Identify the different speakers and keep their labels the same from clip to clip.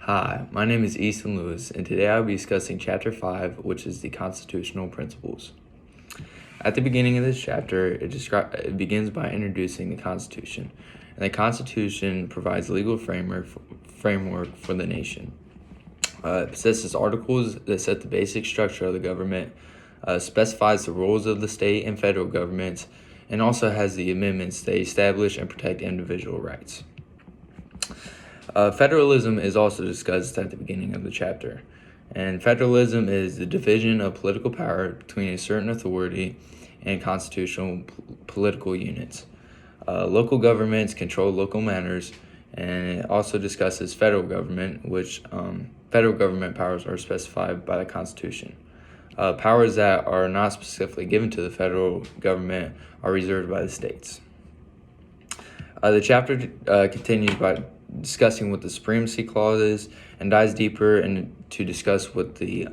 Speaker 1: Hi, my name is Easton Lewis, and today I'll be discussing Chapter 5, which is the Constitutional Principles. At the beginning of this chapter, it begins by introducing the Constitution, and the Constitution provides legal framework for the nation. It possesses articles that set the basic structure of the government, specifies the roles of the state and federal governments, and also has the amendments that establish and protect individual rights. Federalism is also discussed at the beginning of the chapter, and federalism is the division of political power between a certain authority and constitutional political units. Local governments control local matters, and it also discusses federal government, which federal government powers are specified by the Constitution. Powers that are not specifically given to the federal government are reserved by the states. The chapter continues by discussing what the Supremacy Clause is and dives deeper to discuss what the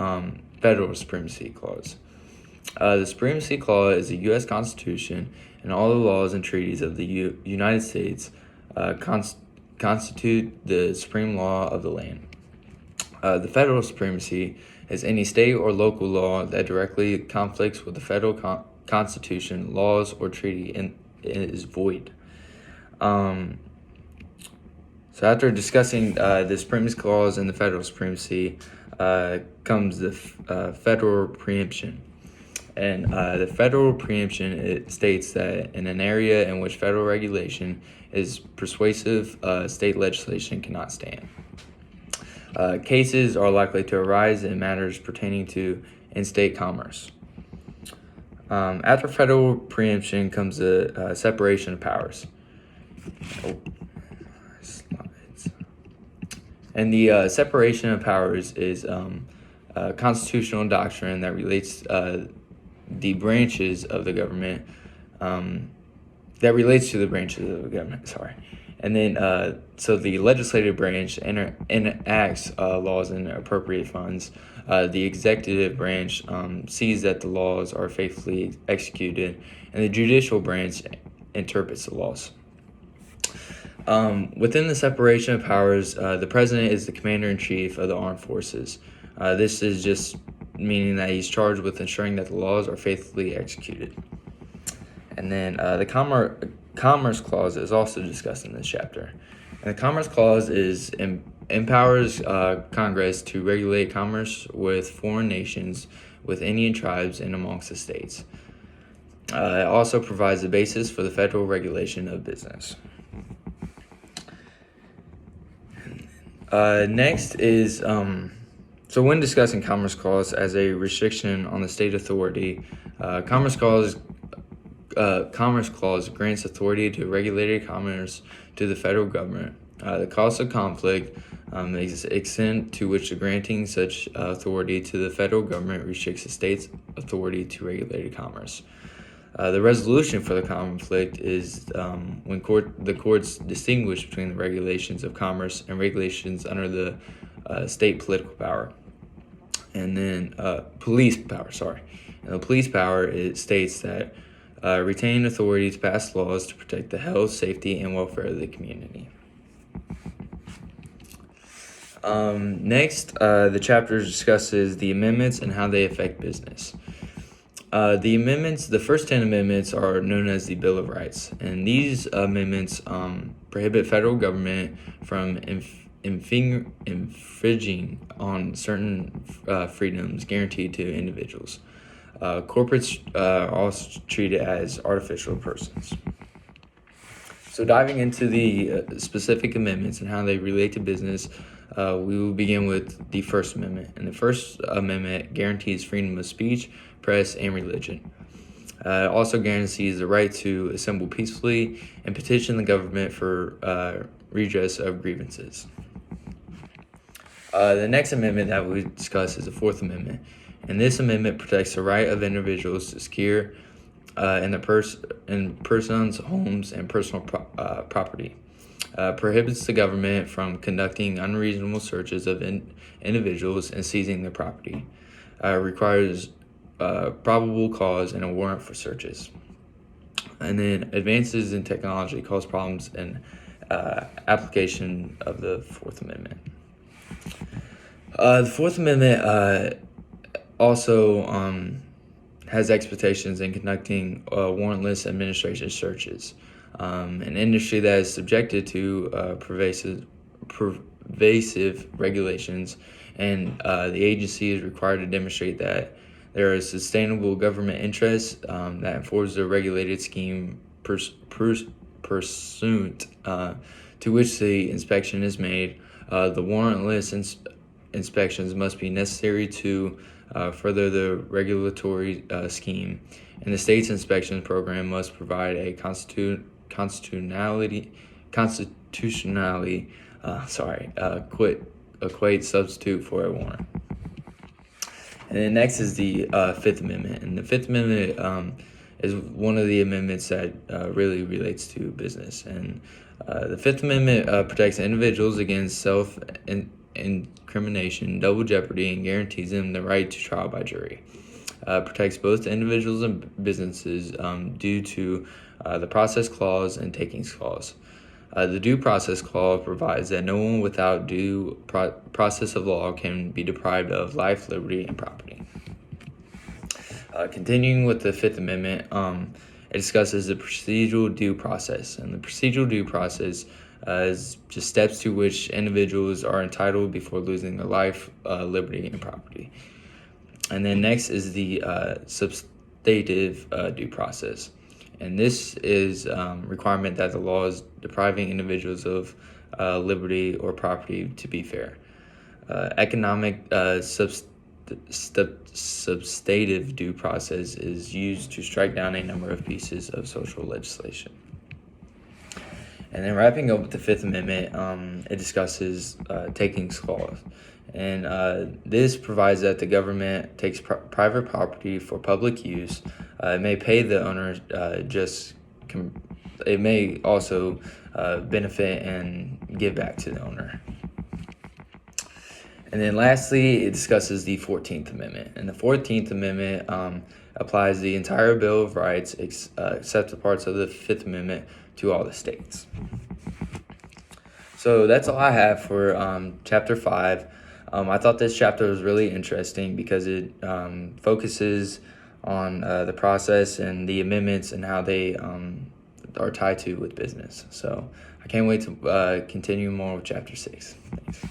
Speaker 1: Federal Supremacy Clause. The Supremacy Clause is the U.S. Constitution, and all the laws and treaties of the United States constitute the supreme law of the land. The federal supremacy is any state or local law that directly conflicts with the federal constitution, laws, or treaty and is void. So after discussing the Supremacy Clause and the federal supremacy comes the federal preemption. And the federal preemption, it states that in an area in which federal regulation is persuasive, state legislation cannot stand. Cases are likely to arise in matters pertaining to in-state commerce. After federal preemption comes the separation of powers. And the separation of powers is a constitutional doctrine that relates the branches of the government, that relates to the branches of the government, sorry. And then, so the legislative branch enacts laws and appropriate funds. The executive branch sees that the laws are faithfully executed, and the judicial branch interprets the laws. Within the separation of powers, the president is the commander-in-chief of the armed forces. This is just meaning that he's charged with ensuring that the laws are faithfully executed. And then the Commerce Clause is also discussed in this chapter. And the Commerce Clause empowers Congress to regulate commerce with foreign nations, with Indian tribes, and amongst the states. It also provides the basis for the federal regulation of business. Next is, so when discussing Commerce Clause as a restriction on the state authority, Commerce Clause grants authority to regulate commerce to the federal government. The cause of conflict is the extent to which the granting such authority to the federal government restricts the state's authority to regulate commerce. The resolution for the conflict is when the courts distinguish between the regulations of commerce and regulations under the state political power. And then police power, sorry. And the police power, it states that retain authority to pass laws to protect the health, safety, and welfare of the community. Next, the chapter discusses the amendments and how they affect business. The amendments, the first 10 amendments are known as the Bill of Rights, and these amendments prohibit federal government from infringing on certain freedoms guaranteed to individuals. Corporates are also treated as artificial persons. So diving into the specific amendments and how they relate to business, we will begin with the First Amendment. And the First Amendment guarantees freedom of speech, press, and religion. It also guarantees the right to assemble peacefully and petition the government for redress of grievances. The next amendment that we discuss is the Fourth Amendment. And this amendment protects the right of individuals to secure in persons, homes, and personal property. Prohibits the government from conducting unreasonable searches of individuals and seizing their property. Requires probable cause and a warrant for searches. And then advances in technology cause problems in application of the Fourth Amendment. The Fourth Amendment also has expectations in conducting warrantless administration searches. An industry that is subjected to pervasive regulations, and the agency is required to demonstrate that there is sustainable government interest that informs the regulated scheme pursuant to which the inspection is made. The warrantless inspections must be necessary to further the regulatory scheme, and the state's inspection program must provide a constitutionally equate substitute for a warrant. And then next is the Fifth Amendment, and the Fifth Amendment is one of the amendments that really relates to business. And the Fifth Amendment protects individuals against self-incrimination, double jeopardy, and guarantees them the right to trial by jury. Protects both individuals and businesses due to the Process Clause and Takings Clause. The Due Process Clause provides that no one without due process of law can be deprived of life, liberty, and property. Continuing with the Fifth Amendment, it discusses the procedural due process. And the procedural due process is just steps to which individuals are entitled before losing their life, liberty, and property. And then next is the substantive due process. And this is requirement that the law is depriving individuals of liberty or property to be fair. Economic substantive due process is used to strike down a number of pieces of social legislation. And then wrapping up with the Fifth Amendment, it discusses takings clause. And this provides that the government takes private property for public use. It may pay the owner it may also benefit and give back to the owner. And then lastly, it discusses the 14th Amendment. And the 14th Amendment applies the entire Bill of Rights, except the parts of the Fifth Amendment, to all the states. So that's all I have for Chapter 5. I thought this chapter was really interesting because it focuses on the process and the amendments and how they are tied to with business. So I can't wait to continue more with Chapter 6. Thanks.